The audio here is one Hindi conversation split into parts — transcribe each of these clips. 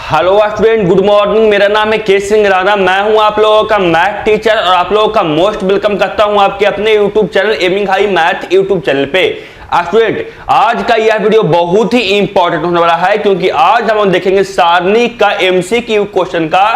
Hello student, good morning. मेरा नाम है के सिंह राणा। मैं हूं आप लोगों का मैथ टीचर और आप लोगों का मोस्ट वेलकम करता हूं आपके अपने YouTube channel aiming high math YouTube channel पे। स्टूडेंट, आज का यह वीडियो बहुत ही इंपॉर्टेंट होने वाला है क्योंकि आज हम देखेंगे सारणी का एमसीक्यू क्वेश्चन का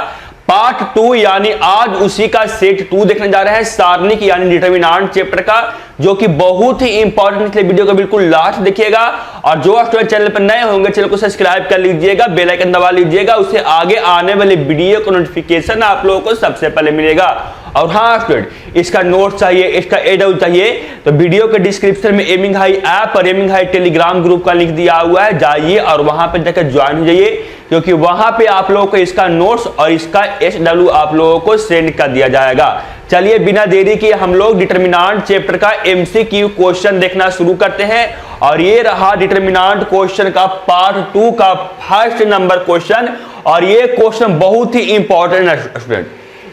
पार्ट 2, यानी आज उसी का सेट 2 देखने जा रहे हैं, सारणी की यानी डिटरमिनेंट चैप्टर का, जो कि बहुत ही इंपॉर्टेंट, इसलिए वीडियो को बिल्कुल लास्ट देखिएगा। और जो स्टूडेंट चैनल पर नए होंगे चैनल को सब्सक्राइब कर लीजिएगा, बेल आइकन दबा लीजिएगा, उससे आगे आने वाले वीडियो का नोटिफिकेशन आप लोगों को सबसे पहले मिलेगा। और हाँ स्टूडेंट, इसका नोट चाहिए, इसका एडआउट चाहिए तो वीडियो के डिस्क्रिप्शन में एमिंग हाई ऐप और एमिंग हाई टेलीग्राम ग्रुप का लिंक दिया हुआ है, जाइए और वहां पर जाकर ज्वाइन हो जाइए, क्योंकि वहां पे आप लोगों को इसका नोट्स और इसका SW आप लोगों को सेंड कर दिया जाएगा। चलिए बिना देरी के हम लोग डिटरमिनेंट चैप्टर का MCQ क्वेश्चन देखना शुरू करते हैं। और ये रहा डिटरमिनेंट क्वेश्चन का पार्ट 2 का फर्स्ट नंबर क्वेश्चन। और ये क्वेश्चन बहुत ही इंपॉर्टेंट है स्टूडेंट,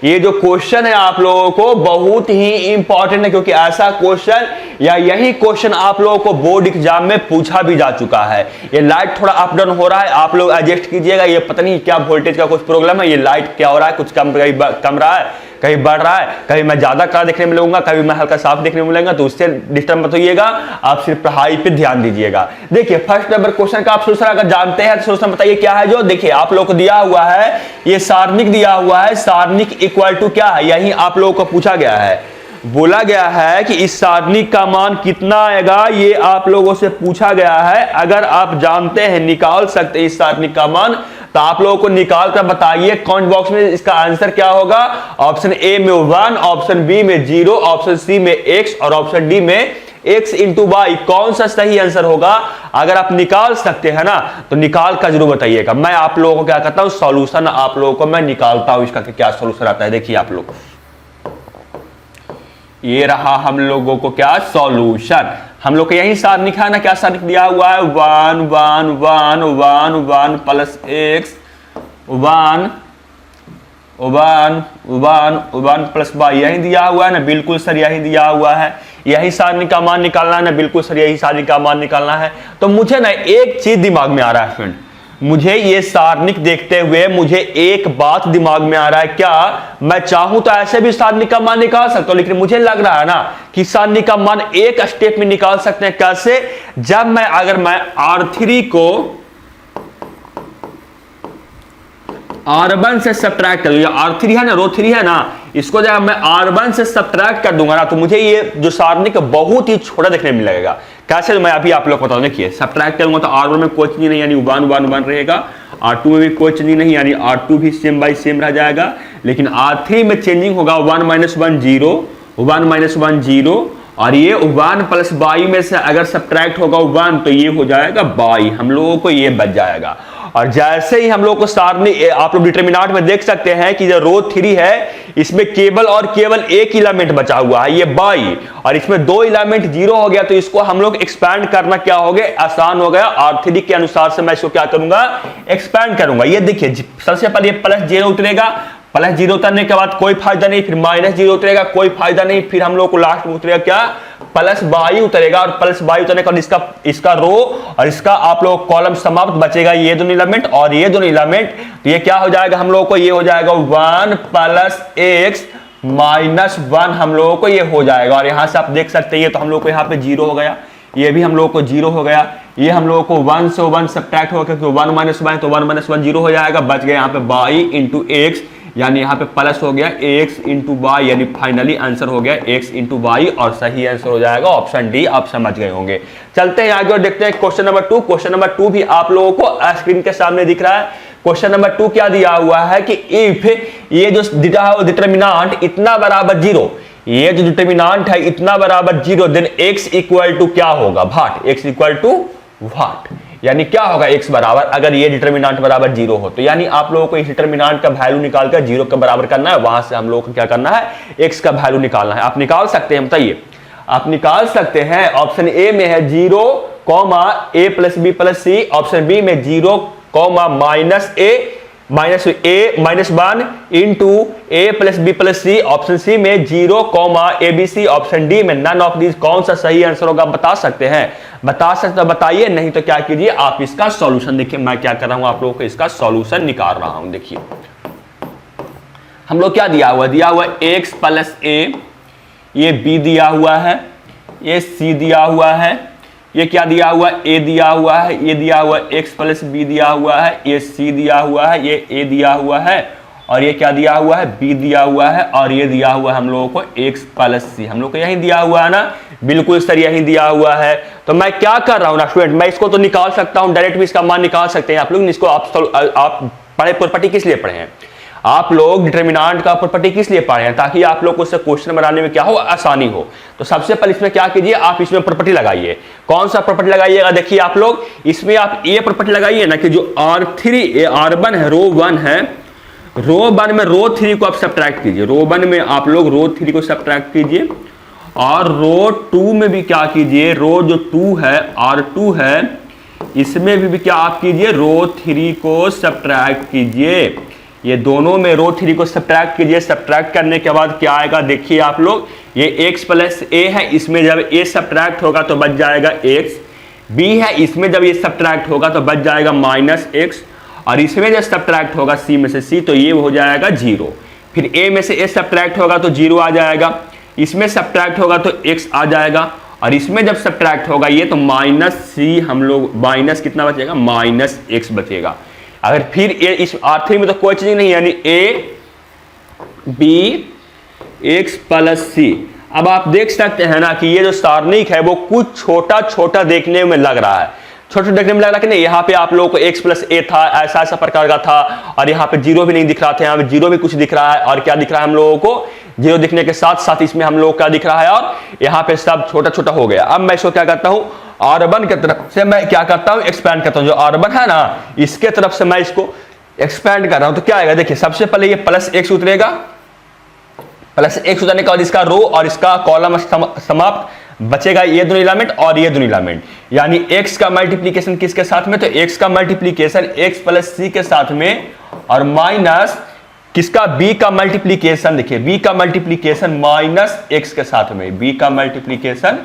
ये जो क्वेश्चन है आप लोगों को बहुत ही इंपॉर्टेंट है, क्योंकि ऐसा क्वेश्चन या यही क्वेश्चन आप लोगों को बोर्ड एग्जाम में पूछा भी जा चुका है। ये लाइट थोड़ा अप डाउन हो रहा है, आप लोग एडजस्ट कीजिएगा। ये पता नहीं क्या वोल्टेज का कुछ प्रॉब्लम है, ये लाइट क्या हो रहा है, कुछ कम रहा है, कहीं बढ़ रहा है, कहीं मैं ज्यादा कड़ा देखने में मिलूंगा, कभी मैं हल्का साफ देखने में मिलेगा, तो उससे डिस्टर्ब मत होइएगा, आप सिर्फ पढ़ाई पे ध्यान दीजिएगा। देखिए फर्स्ट नंबर क्वेश्चन का आप सोल्यूशन अगर जानते हैं तो सोल्यूशन बताइए क्या है। जो देखिए आप लोगों को दिया हुआ है, ये सारणिक दिया हुआ है, सारणिक इक्वल टू क्या है, यही आप लोगों को पूछा गया है। बोला गया है कि इस सारणिक का मान कितना आएगा, ये आप लोगों से पूछा गया है। अगर आप जानते हैं, निकाल सकते हैं इस सारणिक का मान, तो आप लोगों को निकाल कर बताइए कमेंट बॉक्स में इसका आंसर क्या होगा। ऑप्शन ए में 1, ऑप्शन बी में 0, ऑप्शन सी में x और ऑप्शन डी में x इंटू वाई, कौन सा सही आंसर होगा। अगर आप निकाल सकते हैं ना तो निकाल कर जरूर बताइएगा। मैं आप लोगों को क्या करता हूं, सॉल्यूशन आप लोगों को मैं निकालता हूं इसका कि क्या सॉल्यूशन आता है। देखिए आप लोग, ये रहा हम लोगों को क्या सॉल्यूशन। हम लोग को यही सारणिक है ना, क्या सारणिक दिया हुआ है, 1 1 1 1 1 प्लस x 1 1 1 1 प्लस y, यही दिया हुआ है ना, बिल्कुल सर यही दिया हुआ है। यही सारणिक का मान निकालना है ना, बिल्कुल सर यही सारणिक का मान निकालना है। तो मुझे ना एक चीज दिमाग में आ रहा है फ्रेंड, मुझे ये सारणिक देखते हुए मुझे एक बात दिमाग में आ रहा है, क्या मैं चाहूं तो ऐसे भी सारणिक का मान निकाल सकता हूं, लेकिन मुझे लग रहा है ना कि सारणिक का मान एक स्टेप में निकाल सकते हैं। कैसे, जब मैं अगर मैं R3 को R1 से सब्ट्रैक्ट कर दूंगा, R3 है ना, रो 3 है ना, इसको जब मैं R1 से सब्ट्रैक्ट कर दूंगा ना, तो मुझे ये जो सारणिक बहुत ही छोटा देखने में लगेगा। कैसे, मैं अभी आप लोग बताऊं। देखिए सब्ट्रैक्ट करूंगा तो R1 में कोई चेंज नहीं, यानी 1 1 1 रहेगा। R2 में भी कोई चेंज नहीं, यानी R2 भी सेम बाई सेम रह जाएगा। लेकिन R3 में चेंजिंग होगा, 1 - 1 0, 1 - 1 0, और ये 1 प्लस बाई में से अगर सब्ट्रैक्ट होगा 1 तो ये हो जाएगा बाई, हम लोगों को ये बच जाएगा। और जैसे ही हम लोग को सारणी आप लोग डिटरमिनेंट में देख सकते हैं कि जो रो 3 है, इसमें केवल और केवल एक एलिमेंट बचा हुआ है, ये बाई, और इसमें 2 एलिमेंट 0 हो गया, तो इसको हम लोग एक्सपैंड करना क्या हो गया, आसान हो गया। R3 के अनुसार से मैं इसको क्या करूंगा, एक्सपैंड करूंगा। ये देखिए सबसे पहले प्लस 0 उतरेगा, प्लस 0 उतरने के बाद कोई फायदा नहीं, फिर माइनस 0 उतरेगा, कोई फायदा नहीं, फिर हम लोग को लास्ट में उतरेगा क्या, प्लस बाई उतरेगा। और प्लस बाई उतरने के बाद इसका रो और इसका आप लोग कॉलम समाप्त बचेगा, ये दोनों एलिमेंट और ये दोनों एलिमेंट, तो ये क्या हो जाएगा हम लोगों को, ये हो जाएगा 1 प्लस x माइनस 1, हम लोगों को ये हो जाएगा। और यहां से आप देख सकते हैं, ये तो हम लोग को यहाँ पे 0 हो गया, ये भी हम लोगों को 0 हो गया, ये हम लोगों को 1 से 1 सब्ट्रैक्ट होगा, क्योंकि 1 - 1 तो 1 - 1 0 हो जाएगा, बच गया यहाँ पे बाई इंटू एक्स, यानी यहाँ पे प्लस हो गया x इंटू वाई, यानी फाइनली आंसर हो गया x इंटू वाई, और सही आंसर हो जाएगा ऑप्शन डी। आप समझ गए होंगे। चलते हैं आगे और देखते हैं क्वेश्चन नंबर 2। क्वेश्चन नंबर 2 भी आप लोगों को स्क्रीन के सामने दिख रहा है। क्वेश्चन नंबर 2 क्या दिया हुआ है कि इफ ये जो डिटरमिनेंट इतना बराबर 0, ये जो डिटरमिनेंट है इतना बराबर 0, देन x इक्वल टू क्या होगा, भाट, x इक्वल टू भाट, यानी क्या होगा x बराबर, अगर ये डिटरमिनेंट बराबर 0 हो तो, यानी आप लोगों को इस डिटरमिनेंट का वैल्यू निकालकर 0 के बराबर करना है, वहां से हम लोगों को क्या करना है, x का वैल्यू निकालना है। आप निकाल सकते हैं, बताइए आप निकाल सकते हैं। ऑप्शन ए में है 0, a + b + c, option B में 0, -a, minus A minus 1 into A plus B plus C, option C में 0 A B C, option D में नन ऑफ दीज। कौन सा सही आंसर होगा बता सकते हैं? बता सकते बताइए, नहीं तो क्या कीजिए आप इसका सॉल्यूशन देखिए। मैं क्या कर रहा हूं आप लोगों को इसका सॉल्यूशन निकाल रहा हूं। देखिए हम लोग क्या दिया हुआ x प्लस ए, ये b दिया हुआ है, ये c दिया हुआ है, ये क्या दिया हुआ a दिया हुआ है, ये दिया हुआ x प्लस b दिया हुआ है, ये c दिया हुआ है, ये a दिया हुआ है, और ये क्या दिया हुआ है b दिया हुआ है, और ये दिया हुआ है हम लोगों को x प्लस c। हम लोग को यही दिया हुआ है ना, बिल्कुल सर यही दिया हुआ है। तो मैं क्या कर रहा हूं ना स्टूडेंट, मैं इसको तो निकाल सकता हूं, डायरेक्ट भी इसका मान निकाल सकते हैं आप लोग। इसको आप पढ़े प्रॉपर्टी किस लिए पढ़े हैं? आप लोग डिटरमिनेंट का प्रॉपर्टी किस लिए पढ़े हैं? ताकि आप लोग को उससे क्वेश्चन बनाने में क्या हो, आसानी हो। तो सबसे पहले इसमें क्या कीजिए, आप इसमें प्रॉपर्टी लगाइए। कौन सा प्रॉपर्टी लगाइएगा? देखिए आप लोग इसमें आप ये प्रॉपर्टी लगाइए ना कि जो R3 R1 है, रो 1 है, रो 1 में रो 3 को आप सब्ट्रैक्ट कीजिए। रो 1 में आप लोग रो 3 को सब्ट्रैक्ट कीजिए, और रो 2 में भी क्या कीजिए, रो जो 2 है R2 है, इसमें भी क्या आप कीजिए, रो 3 को सब्ट्रैक्ट कीजिए। ये दोनों में रो 3 को सब्ट्रैक्ट कीजिए। सब्ट्रैक्ट करने के बाद क्या आएगा देखिए आप लोग, ये x प्लस a है, इसमें जब a सब्ट्रैक्ट होगा तो बच जाएगा x, b है, इसमें जब ये सब्ट्रैक्ट होगा तो बच जाएगा माइनस x, और इसमें जब सब्ट्रैक्ट होगा c में से c तो ये हो जाएगा 0। फिर a में से a सब्ट्रैक्ट होगा तो 0 आ जाएगा, इसमें सब्ट्रैक्ट होगा तो x आ जाएगा, और इसमें जब सब्ट्रैक्ट होगा ये तो माइनस c, हम लोग माइनस कितना बचेगा, माइनस x बचेगा। अगर फिर ये इस R3 में तो कोई चीज नहीं, यानी a b x plus c। अब आप देख सकते हैं ना कि ये जो सारणिक है वो कुछ छोटा छोटा देखने में लग रहा है, छोटा देखने में लग रहा है कि नहीं। यहाँ पे आप लोगों को x प्लस a था, ऐसा ऐसा प्रकार का था, और यहाँ पे 0 भी नहीं दिख रहा था, यहाँ पे 0 भी कुछ दिख रहा है, और क्या दिख रहा है हम लोगों को, 0 दिखने के साथ साथ इसमें हम लोग क्या दिख रहा है, और यहाँ पे सब छोटा छोटा हो गया। अब मैं इसको क्या करता हूँ, R1 की तरफ से मैं क्या करता हूँ, एक्सपैंड करता हूँ। जो R1 है ना, इसके तरफ से मैं इसको एक्सपैंड कर रहा हूँ। तो क्या आएगा देखिए, सबसे पहले ये प्लस x उतरेगा, प्लस x उतरने के बाद इसका रो और इसका कॉलम समाप्त, बचेगा ये दोनों एलिमेंट और ये दोनों एलिमेंट, यानी x का मल्टीप्लीकेशन किसके साथ में, तो x का मल्टीप्लीकेशन x प्लस c के साथ में, और माइनस किसका, b का मल्टीप्लीकेशन। देखिए b का मल्टीप्लीकेशन माइनस x के साथ में, b का मल्टीप्लीकेशन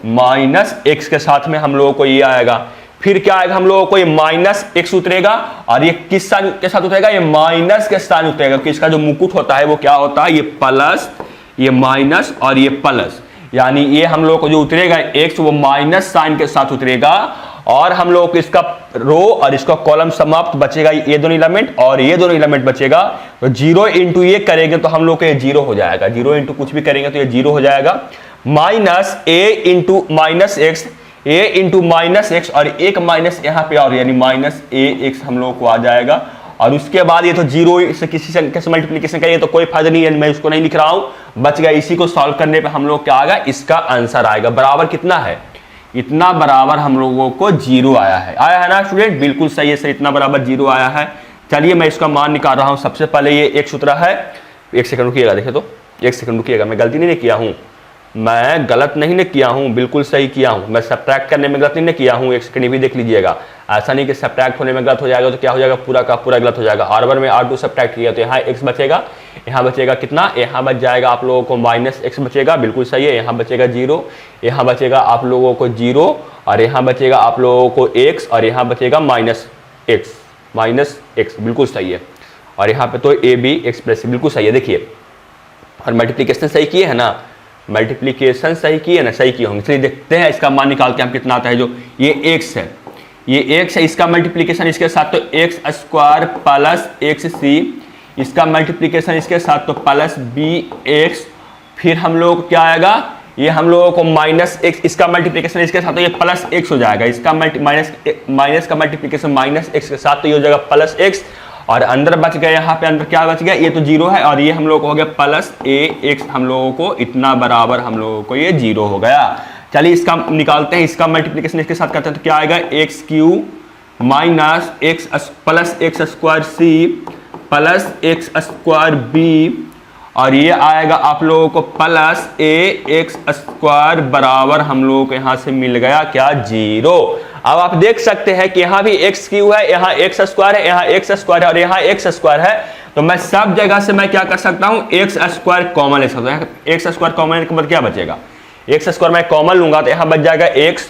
माइनस x के साथ में हम लोगों को ये आएगा। फिर क्या आएगा हम लोगों को, ये माइनस x उतरेगा, और ये किस साइन के साथ उतरेगा, ये माइनस के साइन उतरेगा, कि इसका जो मुकुट होता है वो क्या होता है, ये प्लस, ये माइनस और ये प्लस, यानी ये हम लोगों को जो उतरेगा x वो माइनस साइन के साथ उतरेगा, और हम लोगों को इसका रो और इसका कॉलम समाप्त, बचेगा ये दोनों एलिमेंट और ये दोनों एलिमेंट बचेगा। तो 0 इंटू ये करेंगे तो हम लोग को ये 0 हो जाएगा, 0 इंटू कुछ भी करेंगे तो ये 0 हो जाएगा, minus a into minus x, a into minus x, और एक माइनस यहाँ पे और, यानी माइनस a x हम लोग को आ जाएगा। और उसके बाद ये तो 0 से किसी संख्या से मल्टीप्लीकेशन करिए तो कोई फायदा नहीं है, मैं उसको नहीं लिख रहा हूं, बच गया। इसी को सॉल्व करने पे हम लोग क्या आएगा, इसका आंसर आएगा बराबर कितना है, इतना बराबर हम लोगों को 0 आया है ना स्टूडेंट, बिल्कुल सही है सर, इतना बराबर 0 आया है। चलिए मैं इसका मान निकाल रहा हूं। सबसे पहले ये x उतरा है, 1 सेकंड रुकिएगा, देखे तो 1 सेकंड रुकिएगा, मैं गलती नहीं किया हूं, मैं गलत नहीं किया हूं, बिल्कुल सही किया हूं, मैं सब्ट्रैक्ट करने में गलत नहीं किया हूं। 1 सेकंड भी देख लीजिएगा, ऐसा नहीं कि सब्ट्रैक्ट होने में गलत हो जाएगा तो क्या हो जाएगा, पूरा का पूरा गलत हो जाएगा। R1 में R2 सब्ट्रैक्ट किया तो यहाँ x बचेगा, यहाँ बचेगा कितना, यहाँ बच जाएगा आप लोगों को माइनस x बचेगा, बिल्कुल सही है, यहाँ बचेगा 0, यहाँ बचेगा आप लोगों को 0, और यहाँ बचेगा आप लोगों को x, और यहाँ बचेगा माइनस x, बिल्कुल सही है। और यहाँ पे तो a b x प्लस बिल्कुल सही है। देखिए और मल्टीप्लीकेशन सही किए है ना, मल्टीप्लीकेशन सही किए ना, सही किए होंगे। चलिए देखते हैं इसका मान निकालते हैं हम कितना आता है। जो ये x है, ये x है, इसका मल्टीप्लीकेशन इसके साथ तो x स्क्वायर प्लस xc, इसका मल्टीप्लीकेशन इसके साथ तो प्लस bx, फिर हम लोग को क्या आएगा, ये हम लोगों को माइनस x, इसका मल्टीप्लीकेशन इसके साथ तो ये प्लस x हो जाएगा, इसका माइनस का मल्टीप्लीकेशन माइनस x के साथ तो ये हो जाएगा प्लस x, और अंदर बच गया, यहाँ पे अंदर क्या बच गया, ये तो 0 है, और ये हम लोग को हो गया प्लस ax, हम लोगों को इतना बराबर हम लोगों को ये 0 हो गया। चलिए इसका निकालते हैं, इसका मल्टीप्लीकेशन इसके साथ करते हैं तो क्या आएगा, X Q minus X plus X square C plus X square B, और ये आएगा आप लोगों को प्लस ए एक्स स्क्वायर बराबर हम लोगों को यहाँ से मिल गया क्या, 0। अब आप देख सकते हैं कि यहाँ भी एक्स क्यू है, यहाँ एक्स स्क्वायर है, यहाँ एक्स स्क्वायर है और यहाँ एक्स स्क्वायर है। तो मैं सब जगह से मैं क्या कर सकता हूँ, एक्स स्क्वायर कॉमन ले सकता हूँ। एक्स स्क्वायर कॉमन लेने के बाद क्या बचेगा, एक्स स्क्वायर मैं कॉमन लूंगा तो यहाँ बच जाएगा एक्स,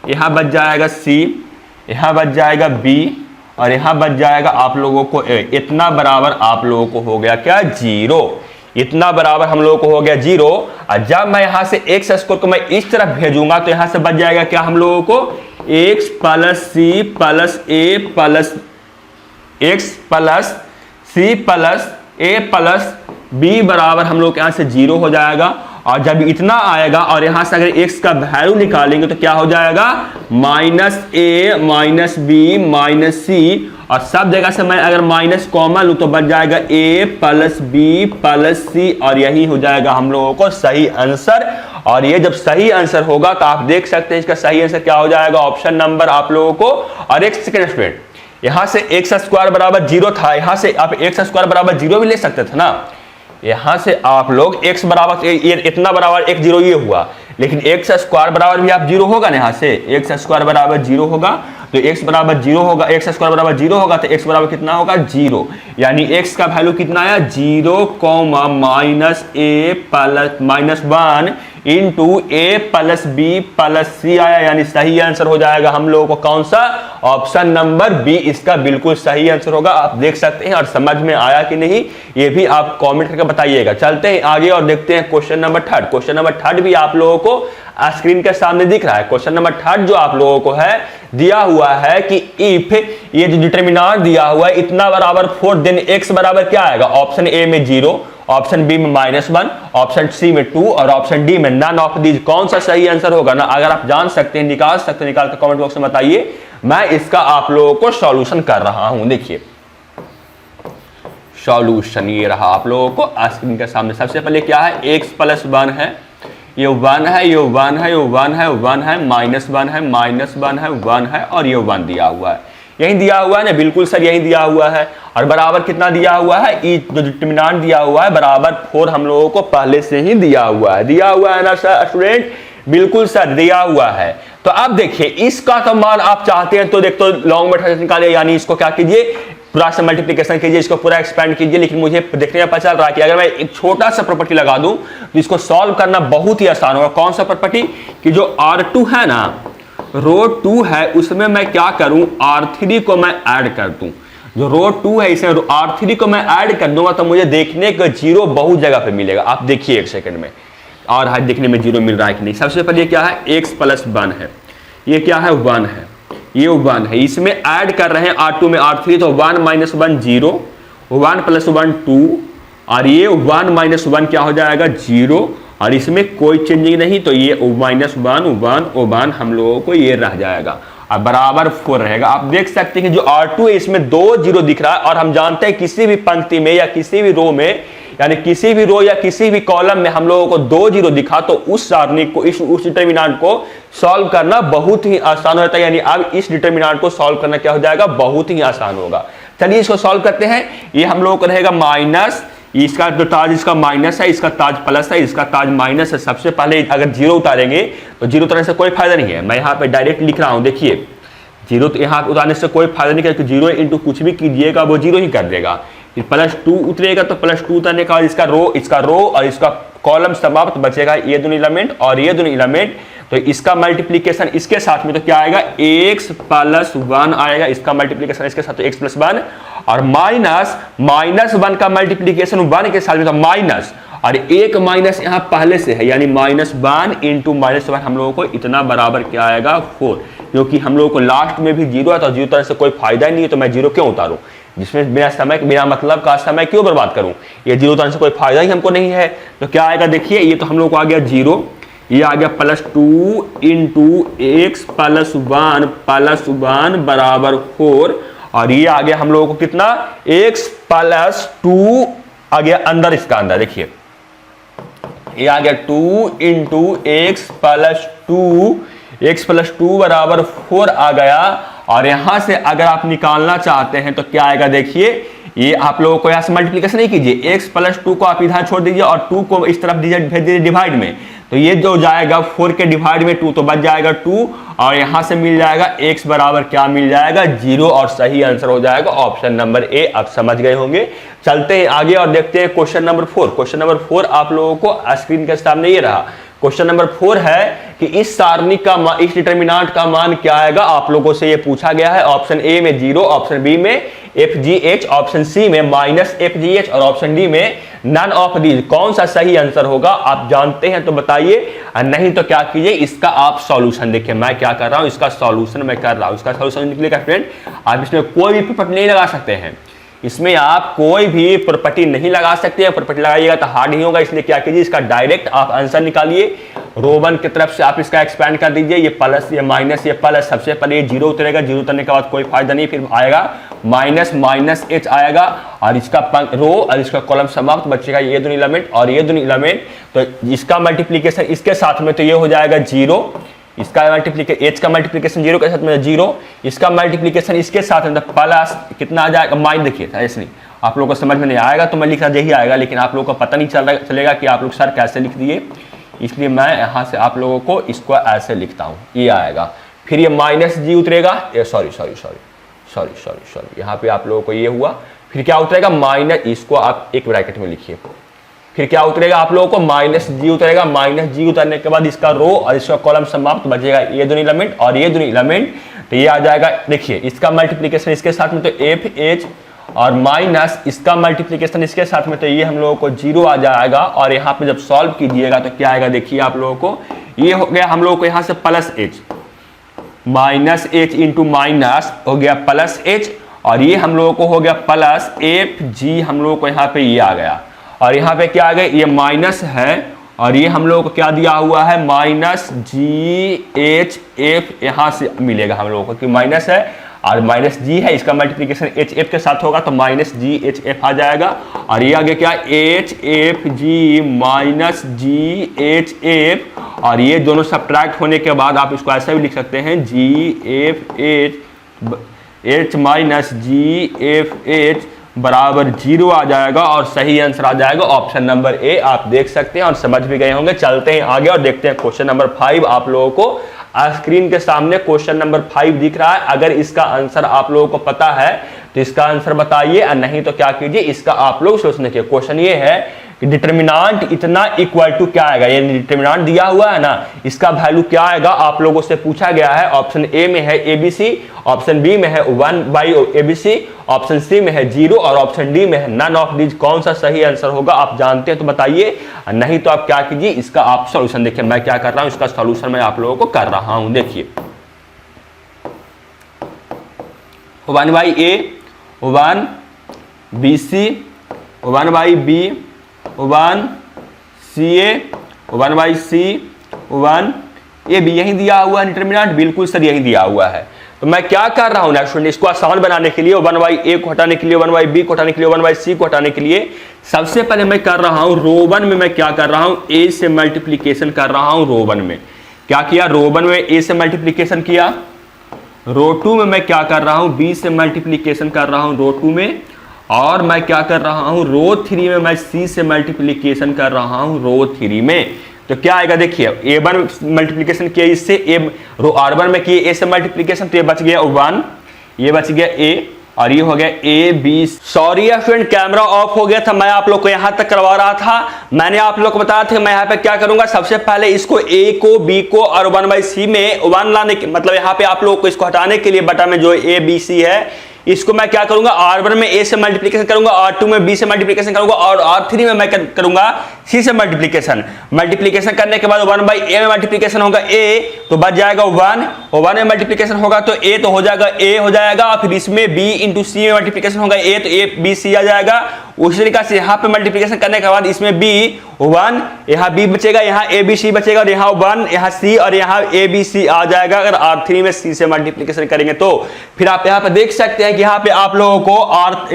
यहाँ बच जाएगा सी, यहाँ बच जाएगा बी और यहाँ बच जाएगा आप लोगों को ए। इतना बराबर आप लोगों को हो गया क्या, जीरो। इतना बराबर हम लोगों को हो गया जीरो। और जब मैं यहां से एक्स स्क्वायर को मैं इस तरफ भेजूंगा तो यहां से बच जाएगा क्या हम लोगों को, X plus C plus A plus X plus C plus A plus B बराबर हम लोग यहां से जीरो हो जाएगा। और जब इतना आएगा और यहां से अगर x का वैल्यू निकालेंगे तो क्या हो जाएगा, minus A minus B minus सी। और सब जगह से मैं अगर माइनस कॉमन लूं तो बच जाएगा a प्लस बी प्लस सी और यही हो जाएगा हम लोगों को सही आंसर। और ये जब सही आंसर होगा तो आप देख सकते हैं इसका सही आंसर क्या हो जाएगा, ऑप्शन नंबर आप लोगों को। और एक सेकंड स्टूडेंट, यहां से एक्स स्क्वायर बराबर जीरो था, यहां से आप एक्स स्क्वायर बराबर जीरो भी ले सकते थे ना। यहां से आप लोग x बराबर इतना बराबर एक जीरो ये हुआ, लेकिन एक्स स्क्वायर बराबर भी आप जीरो होगा ना, यहां से एक्स स्क्वायर बराबर जीरो होगा तो x बराबर जीरो होगा, एक्स स्क्वायर बराबर जीरो होगा तो x बराबर कितना होगा, जीरो। यानी x का वैल्यू कितना आया, zero comma minus A plus minus one into A plus B plus सी आया। यानी सही आंसर हो जाएगा हम लोगों को कौन सा, ऑप्शन नंबर बी इसका बिल्कुल सही आंसर होगा। आप देख सकते हैं और समझ में आया कि नहीं ये भी आप कमेंट करके बताइएगा। चलते हैं आगे और देखते हैं question number third. Question number third भी आप लोगों को स्क्रीन के सामने दिख रहा है। क्वेश्चन नंबर थर्ड जो आप लोगों को है दिया हुआ है कि इफ ये जो डिटरमिनेंट दिया हुआ है इतना बराबर 4 देन x बराबर क्या आएगा, ऑप्शन ए में 0, ऑप्शन बी में -1, ऑप्शन सी में 2 और ऑप्शन डी में नन ऑफ दीज। कौन सा सही आंसर होगा ना, अगर आप जान सकते हैं निकाल सकते हैं, निकाल कर कमेंट बॉक्स में बताइए। मैं इसका आप लोगों को सॉल्यूशन कर रहा हूं। देखिए सॉल्यूशन ये रहा आप लोगों को स्क्रीन के सामने। सबसे पहले क्या है, x प्लस 1 है, ये 1 है, ये 1 है, ये 1 है, 1 है, -1 है, -1 है, 1 है और ये 1 दिया हुआ है। यही दिया हुआ है ना, बिल्कुल सर यही दिया हुआ है। और बराबर कितना दिया हुआ है, जो डिटरमिनेंट दिया हुआ है बराबर 4 हम लोगों को पहले से ही दिया हुआ है ना सर स्टूडेंट, बिल्कुल सर दिया हुआ है। तो अब देखिए इसका तो मान आप चाहते हैं तो देख तो लॉन्ग मेथड निकालिए, यानी इसको क्या कीजिए पूरा से मल्टीप्लिकेशन कीजिए, इसको पूरा एक्सपेंड कीजिए। लेकिन मुझे देखने में पता चल रहा है कि अगर मैं एक छोटा सा प्रॉपर्टी लगा दूं तो इसको सॉल्व करना बहुत ही आसान होगा। कौन सा प्रॉपर्टी, कि जो R2 है ना, रो 2 है, उसमें मैं क्या करूं, R3 को मैं ऐड कर दूं। जो रो 2 है इसे R3 को मैं ऐड कर दूंगा तो मुझे देखने का जीरो बहुत जगह पे मिलेगा। आप देखिए एक सेकंड में और हाथ देखने में जीरो मिल रहा है कि नहीं। सबसे पहले क्या है, x प्लस 1 है, ये क्या है 1 है, ये 1 है, इसमें ऐड कर रहे हैं R2 में R3 तो 1 - 1 0, 1 + 1 2 और ये 1 - 1 क्या हो जाएगा 0 और इसमें कोई चेंजिंग नहीं तो ये -1 हम लोगों को ये रह जाएगा और बराबर 4 रहेगा। आप देख सकते हैं कि जो R2 है इसमें 2 0 दिख रहा है और हम जानते हैं किसी भी पंक्ति में या किसी भी रो में, यानी किसी भी रो या किसी भी कॉलम में हम लोगों को 2 0 दिखा तो उस सारणी को उस डिटरमिनेंट को सॉल्व करना बहुत ही आसान होता है। यानी अब इस डिटरमिनेंट को सॉल्व करना क्या हो जाएगा, बहुत ही आसान होगा। चलिए इसको सॉल्व करते हैं। ये हम लोगों को रहेगा माइनस, इसका जो ताज इसका माइनस है, इसका ताज प्लस है, इसका ताज माइनस है। सबसे पहले अगर 0 उतारेंगे तो 0 उतारने से कोई फायदा नहीं है। मैं यहाँ पे डायरेक्ट लिख रहा हूँ, देखिए 0 तो यहाँ उतारने से कोई फायदा नहीं, क्योंकि 0 इंटू कुछ भी कीजिएगा वो 0 ही कर देगा। +2 उतरेगा तो +2 उतरने का इसका रो और इसका कॉलम समाप्त, बचेगा ये दोनों एलिमेंट और ये दोनों एलिमेंट। तो इसका मल्टीप्लिकेशन इसके साथ में तो क्या आएगा, x + 1 आएगा, इसका मल्टीप्लिकेशन इसके साथ तो x + 1 और -1 का मल्टीप्लिकेशन 1 के साथ में तो माइनस और एक माइनस यहाँ पहले से है, यानी -1 × -1 हम लोगों को इतना बराबर क्या आएगा 4। क्योंकि हम लोगों को लास्ट में भी 0 है तो 0 उतारने से कोई फायदा नहीं है, तो मैं 0 क्यों उतारूं, जिसमें बिना मतलब का समय क्यों बर्बाद करूं। ये 0 उतारने से कोई फायदा ही हमको नहीं है। तो क्या आएगा, देखिए ये तो हम लोग को आ गया 0, ये आ गया +2 × x + 1 बराबर 4 और ये आ गया हम लोगों को कितना, x + 2 आ गया अंदर, इसका अंदर देखिए ये आ गया 2 × x + 2 बराबर 4 आ गया। और यहां से अगर आप निकालना चाहते हैं तो क्या आएगा, देखिए ये आप लोगों को यहां से मल्टीप्लिकेशन नहीं कीजिए, x + 2 को आप इधर छोड़ दीजिए और 2 को इस तरफ भेज दीजिए डिवाइड में, तो ये जो जाएगा 4 के डिवाइड में 2 तो बच जाएगा 2 और यहां से मिल जाएगा x बराबर क्या मिल जाएगा 0 और सही आंसर हो जाएगा ऑप्शन नंबर ए। आप समझ गए होंगे। चलते हैं आगे और देखते हैं क्वेश्चन नंबर 4। क्वेश्चन नंबर 4 आप लोगों को स्क्रीन के सामने ये रहा। क्वेश्चन नंबर 4 है कि इस सारणी का इस डिटरमिनेंट का मान क्या आएगा, आप लोगों से ये पूछा गया है। ऑप्शन ए में 0, ऑप्शन बी में FGH, ऑप्शन सी में -FGH और ऑप्शन डी में नन ऑफ दीज। कौन सा सही आंसर होगा आप जानते हैं तो बताइए, नहीं तो क्या कीजिए इसका आप सॉल्यूशन देखिए। मैं क्या कर रहा हूं, इसका सॉल्यूशन मैं कर रहा हूं। इसका सॉल्यूशन निकलेगा फ्रेंड, आप इसमें कोई भी प्रॉपर्टी नहीं लगा सकते हैं। इसमें आप कोई भी प्रॉपर्टी नहीं लगा सकते हैं। प्रॉपर्टी लगाइएगा तो हार्ड ही होगा, इसलिए क्या कीजिए इसका डायरेक्ट आप आंसर निकालिए। रो 1 की तरफ से आप इसका एक्सपेंड कर दीजिए। ये प्लस, ये माइनस, ये प्लस। सबसे पहले ये 0 उतरेगा, 0 उतरने के बाद कोई फायदा नहीं, फिर आएगा -h आएगा और इसका रो और इसका कॉलम समाप्त बचेगा ये दोनों एलिमेंट और ये दोनों एलिमेंट। तो इसका मल्टीप्लीकेशन इसके साथ में तो ये हो जाएगा 0, इसका मल्टीप्लीकेशन h का मल्टीप्लीकेशन 0 के साथ में 0, इसका मल्टीप्लीकेशन इसके साथ में प्लस कितना आ जाएगा माइनस। देखिए ऐसे नहीं, आप लोगों को समझ में नहीं आएगा तो मैं लिख रहा यही आएगा, लेकिन आप लोगों को पता नहीं चलेगा कि आप लोग सर कैसे लिख दिए, इसलिए मैं यहाँ से आप लोगों को इसको ऐसे लिखता हूँ। ये आएगा, फिर ये -g उतरेगा, सॉरी यहाँ पे आप लोगों को ये हुआ, फिर क्या उतरेगा माइनस, इसको आप एक ब्रैकेट में लिखिए। फिर क्या उतरेगा आप लोगों को -g उतरेगा। -g उतरने के बाद इसका रो और इसका कॉलम समाप्त बचेगा ये दोनों एलिमेंट और ये दोनों एलिमेंट। तो ये आ जाएगा, देखिए इसका मल्टीप्लीकेशन इसके साथ में तो FH और माइनस इसका मल्टीप्लीकेशन इसके साथ में तो ये हम लोगों को 0 आ जाएगा। और यहाँ पे जब सॉल्व कीजिएगा तो क्या आएगा, देखिए आप लोगों को ये हो गया हम लोगों को यहाँ से +h, -h इंटू माइनस हो गया +h और ये हम लोगों को हो गया +FG। हम लोगों को यहाँ पे ये आ गया और यहाँ पे क्या आ गया, ये माइनस है और ये हम लोगों को क्या दिया हुआ है -GHF। यहाँ से मिलेगा हम लोगों को कि माइनस है और -g है, इसका मल्टीप्लिकेशन HF के साथ होगा तो -GHF आ जाएगा। और ये आगे क्या HFG -GHF और ये दोनों सब्ट्रैक्ट होने के बाद आप इसको ऐसा भी लिख सकते हैं GFH -GFH बराबर 0 आ जाएगा और सही आंसर आ जाएगा ऑप्शन नंबर ए। आप देख सकते हैं और समझ भी गए होंगे। चलते हैं आगे और देखते हैं क्वेश्चन नंबर 5। आप लोगों को स्क्रीन के सामने क्वेश्चन नंबर 5 दिख रहा है। अगर इसका आंसर आप लोगों को पता है तो इसका आंसर बताइए और नहीं तो क्या कीजिए इसका आप लोग सोचने के। क्वेश्चन ये है कि डिटरमिनेंट इतना इक्वल टू क्या आएगा, ये डिटरमिनेंट दिया हुआ है ना, इसका वैल्यू क्या आएगा आप लोगों से पूछा गया है। ऑप्शन ए में है ABC, ऑप्शन बी में है 1/ABC, ऑप्शन सी में है 0 और ऑप्शन डी में है नन ऑफ दीज। कौन सा सही आंसर होगा आप जानते हैं तो बताइए, नहीं तो आप क्या कीजिए इसका आप सॉल्यूशन देखिए। मैं क्या कर रहा हूं, इसका सॉल्यूशन मैं आप लोगों को कर रहा हूं। देखिए 1/A 1BC 1/B 1CA 1/C 1AB यही दिया हुआ है डिटरमिनेंट, बिल्कुल सर यही दिया हुआ है। तो मैं क्या कर रहा हूं नेक्स्ट, इसको आसान बनाने के लिए 1/A को हटाने के लिए, 1/B को हटाने के लिए, 1/C को हटाने के लिए सबसे पहले मैं कर रहा हूं रो 1 में मैं क्या कर रहा हूं A से मल्टीप्लीकेशन कर रहा हूं। रो 1 में क्या किया, रो 1 में A से मल्टीप्लीकेशन किया। रो 2 में मैं क्या कर रहा हूं B से मल्टीप्लीकेशन कर रहा हूं रो 2 में। और मैं क्या कर रहा हूं रो 3 में मैं C से मल्टीप्लीकेशन कर रहा हूं रो 3 में। तो क्या आएगा देखिए A1 मल्टीप्लीकेशन किया इससे, रो R1 में किए A से मल्टीप्लीकेशन तो ये बच गया 1, ये बच गया A और ये हो गया AB। Sorry friend camera off हो गया था, मैं आप लोग को यहां तक करवा रहा था। मैंने आप लोग को बताया था मैं यहाँ पे क्या करूंगा, सबसे पहले इसको A को B को और 1/C में 1 लाने के मतलब यहाँ पे आप लोग को इसको हटाने के लिए बटा में जो ABC है इसको मैं क्या करूंगा R1 में A से मल्टीप्लिकेशन करूंगा, R2 में B से मल्टीप्लिकेशन करूंगा और R3 में मैं करूंगा C से मल्टीप्लिकेशन करने के बाद 1/A में मल्टीप्लिकेशन होगा A तो बच जाएगा 1 और 1 में मल्टीप्लिकेशन होगा तो A तो हो जाएगा A हो जाएगा और फिर इसमें B इंटू C में मल्टीप्लिकेशन होगा A तो ABC आ जाएगा। उसी तरीके से यहाँ पे मल्टीप्लिकेशन करने के बाद इसमें B 1, यहाँ B बचेगा, यहाँ ABC बचेगा और यहाँ 1, यहाँ C और यहाँ ABC आ जाएगा। अगर R3 में C से मल्टीप्लिकेशन करेंगे तो फिर आप यहाँ पे देख सकते हैं कि यहाँ पे आप लोगों को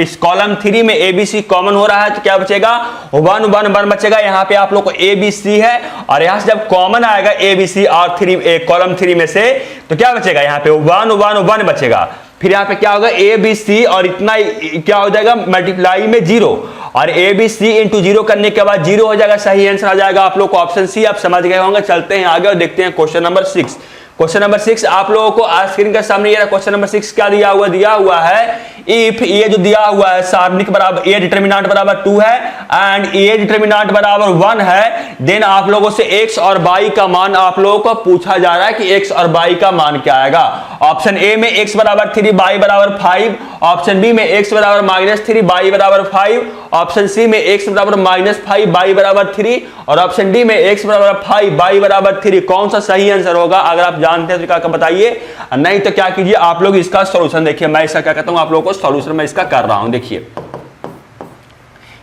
इस कॉलम 3 में ABC कॉमन हो रहा है तो क्या बचेगा 1 1 1 बचेगा। यहाँ पे आप लोग को ABC है और यहाँ से जब कॉमन आएगा ABC R3 कॉलम 3 में से तो क्या बचेगा यहाँ पे 1 1 1 बचेगा। फिर यहाँ पे क्या होगा ABC और इतना क्या हो जाएगा मल्टीप्लाई में 0 और ए बी सी इंटू 0 करने के बाद 0 हो जाएगा, सही आंसर आ जाएगा आप लोग को ऑप्शन सी। आप समझ गए होंगे। चलते हैं आगे और देखते हैं क्वेश्चन नंबर 6। क्वेश्चन नंबर 6 आप लोगों को स्क्रीन के सामने ये क्वेश्चन नंबर 6 क्या दिया हुआ है इफ ये जो दिया हुआ है सारणिक बराबर ए डिटरमिनेंट बराबर 2 है एंड ए डिटरमिनेंट बराबर 1 है, देन आप लोगों से x और y का मान आप लोगों को पूछा जा रहा है कि x और y का मान क्या आएगा। ऑप्शन ए में x बराबर 3 y बराबर 5, ऑप्शन बी में x बराबर -3 y बराबर 5, ऑप्शन सी में x बराबर -5 y बराबर 3 और ऑप्शन डी में x बराबर 5 y बराबर 3। कौन सा सही आंसर होगा? अगर आप जानते हैं तो क्या बताइए, नहीं तो क्या कीजिए आप लोग इसका सॉल्यूशन देखिए। मैं इसका क्या कहता हूं आप लोगों को सॉल्यूशन मैं इसका कर रहा हूं। देखिए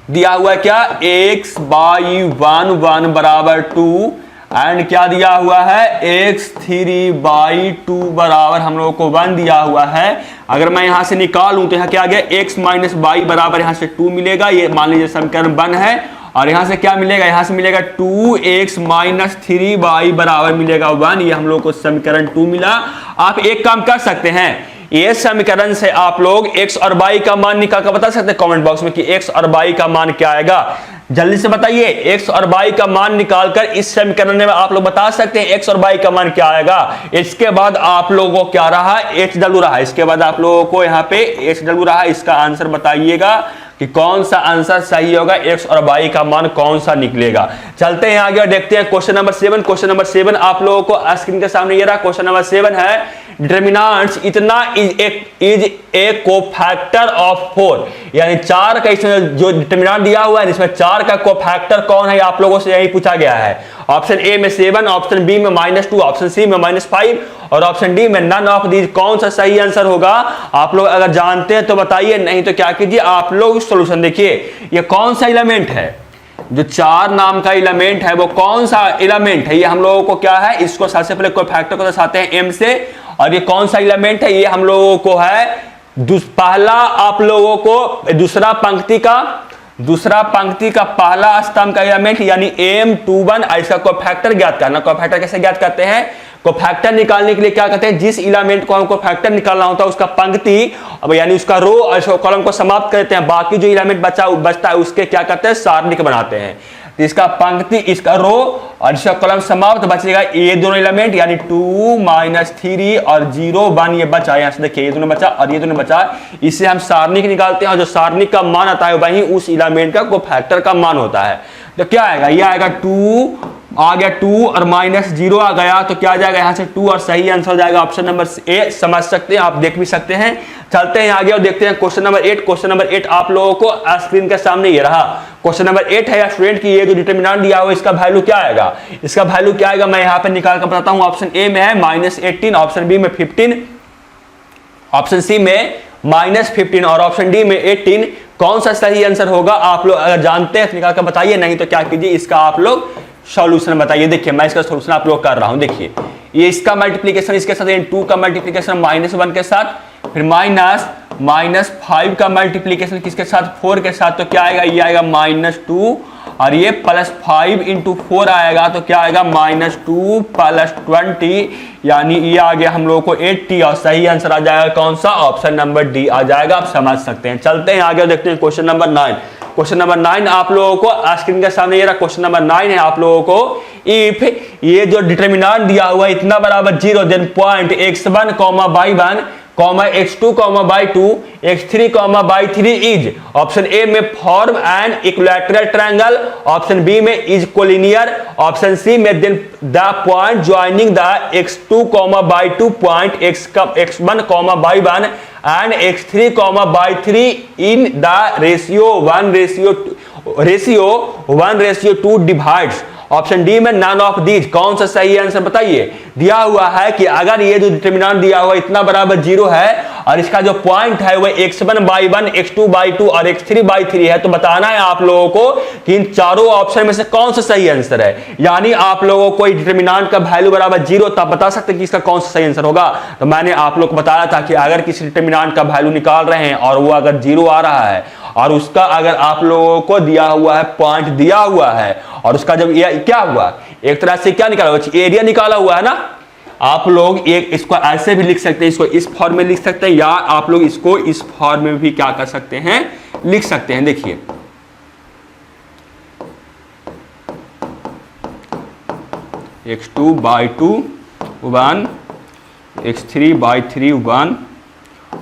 दिया हुआ है क्या x/1 बराबर 2 एंड क्या दिया हुआ है x3/2 बराबर हम लोगों को 1 दिया हुआ है। अगर मैं यहां से निकालूं तो यहां क्या आ गया x माइनस y बराबर यहां से 2 मिलेगा, ये मान लीजिए समीकरण 1 है। और यहां से क्या मिलेगा, यहां से मिलेगा 2x माइनस 3y बराबर मिलेगा 1, ये हम लोग को समीकरण 2 मिला। आप एक काम कर सकते हैं, ये समीकरण से आप लोग x और y का मान निकाल कर बता सकते हैं कमेंट बॉक्स में कि x और y का मान क्या आएगा। जल्दी से बताइए, x और y का मान निकालकर इस समीकरण में आप लोग बता सकते हैं x और y का मान क्या आएगा। इसके बाद आप लोगों को क्या रहा, HW रहा। इसके बाद आप लोगों को यहाँ पे HW रहा। इसका आंसर बताइएगा कि कौन सा आंसर सही होगा, x और y का मान कौन सा निकलेगा। चलते हैं आगे और देखते हैं क्वेश्चन नंबर 7। क्वेश्चन नंबर 7 आप लोगों को स्क्रीन के सामने ये रहा। क्वेश्चन नंबर 7 है डिटरमिनेंट्स इतना इज ए कोफैक्टर ऑफ 4, यानी 4 का इसमें जो डिटरमिनेंट दिया हुआ है इसमें 4 का कोफैक्टर कौन है, आप लोगों से यही पूछा गया है। ऑप्शन ए में 7, ऑप्शन बी में -2, ऑप्शन सी में -5 और ऑप्शन डी में नन ऑफ दीज। कौन सा सही आंसर होगा? आप लोग अगर जानते हैं तो बताइए, नहीं तो क्या कीजिए आप लोग सॉल्यूशन देखिए। ये कौन सा एलिमेंट है, जो 4 नाम का एलिमेंट है वो कौन सा एलिमेंट है? ये हम लोगों को क्या है, इसको सबसे पहले कोफैक्टर को दर्शाते हैं m से। और ये कौन सा एलिमेंट है, ये हम लोगों को है पहला आप लोगों को दूसरा पंक्ति का पहला स्तंभ का एलिमेंट यानी M21। इसका कोफैक्टर ज्ञात करना। कोफैक्टर कैसे ज्ञात करते हैं? कोफैक्टर निकालने के लिए क्या करते हैं, जिस एलिमेंट को हमको फैक्टर निकालना होता है उसका पंक्ति अब यानी उसका रो और कॉलम को समाप्त करते हैं, बाकी जो एलिमेंट बचता है उसके क्या करते हैं, सारणिक बनाते हैं। तो इसका पंक्ति, इसका रो और इसका कॉलम समाप्त, बचेगा ये दोनों एलिमेंट यानी 2 -3 और 0 1 ये बचा। यहां से देखिए ये दोनों बचा और ये दोनों बचा, इससे हम सारणिक निकालते हैं और जो सारणिक का मान आता है वही उस एलिमेंट का कोफैक्टर का मान होता है। तो क्या आएगा, ये आएगा 2 आ गया 2 और -0 आ गया, तो क्या आ जाएगा यहाँ से 2 और सही आंसर हो जाएगा ऑप्शन नंबर ए। समझ सकते हैं, आप देख भी सकते हैं। चलते हैं आगे और देखते हैं क्वेश्चन नंबर 8। क्वेश्चन नंबर 8 आप लोगों को स्क्रीन के सामने ये रहा। क्वेश्चन नंबर 8 है स्टूडेंट की ये जो डिटरमिनेंट दिया हुआ इसका वैल्यू क्या आएगा। इसका वैल्यू क्या आएगा मैं यहाँ पे निकाल कर बताता हूँ। ऑप्शन ए में है -18, ऑप्शन बी में 15, ऑप्शन सी में -15 और ऑप्शन डी में 18। कौन सा सही आंसर होगा? आप लोग अगर जानते हैं तो निकाल कर बताइए, नहीं तो क्या कीजिए इसका आप लोग सॉल्यूशन बताइए। देखिए मैं इसका सॉल्यूशन आप लोग कर रहा हूं। देखिए ये इसका मल्टीप्लिकेशन इसके साथ, 2 का मल्टीप्लिकेशन -1 के साथ, फिर -5 का मल्टीप्लिकेशन किसके साथ, 4 के साथ, तो क्या आएगा, ये आएगा -2 और ये +5 × 4 आएगा, तो क्या आएगा -2 + 20 यानी ये आ गया हम लोगों को 80 और सही आंसर आ जाएगा कौन सा, ऑप्शन नंबर डी आ जाएगा। आप समझ सकते हैं। चलते हैं आगे देखते हैं क्वेश्चन नंबर 9। क्वेश्चन नंबर 9 आप लोगों को स्क्रीन के सामने ये रहा। क्वेश्चन नंबर 9 है आप लोगों को इफ ये जो डिटरमिनेंट दिया हुआ है इतना बराबर 0 then point x1, y1, x2, y2, x3, y3 is. Option A में form an equilateral triangle, option B में इज कोलिनियर, ऑप्शन सी में then the point joining the x2, y2 point x1, y1 and x3, y3 in the ratio 1:2 divides। Option D में नन ऑफ दीज। कौन सा सही आंसर बताइए। दिया हुआ है कि अगर ये जो डिटरमिनेंट दिया हुआ इतना बराबर 0 है और इसका जो पॉइंट है वो x1, y1, x2, y2 और x3, y3 है, तो बताना है आप लोगों को कि इन चारों ऑप्शन में से कौन सा सही आंसर है। यानी आप लोगों को डिटरमिनेंट का वैल्यू बराबर 0 तब बता सकते कि इसका कौन सा सही आंसर होगा। तो मैंने आप लोग को बताया था कि अगर किसी डिटरमिनेंट का वैल्यू निकाल रहे हैं और वो अगर 0 आ रहा है और उसका अगर आप लोगों को दिया हुआ है पॉइंट दिया हुआ है और उसका जब ये क्या हुआ, एक तरह से क्या निकाला हुआ, एरिया निकाला हुआ है ना। आप लोग एक इसको ऐसे भी लिख सकते हैं, इसको इस फॉर्म में लिख सकते हैं, या आप लोग इसको इस फॉर्म में भी क्या कर सकते हैं, लिख सकते हैं। देखिए x2/2 1 x3/3 1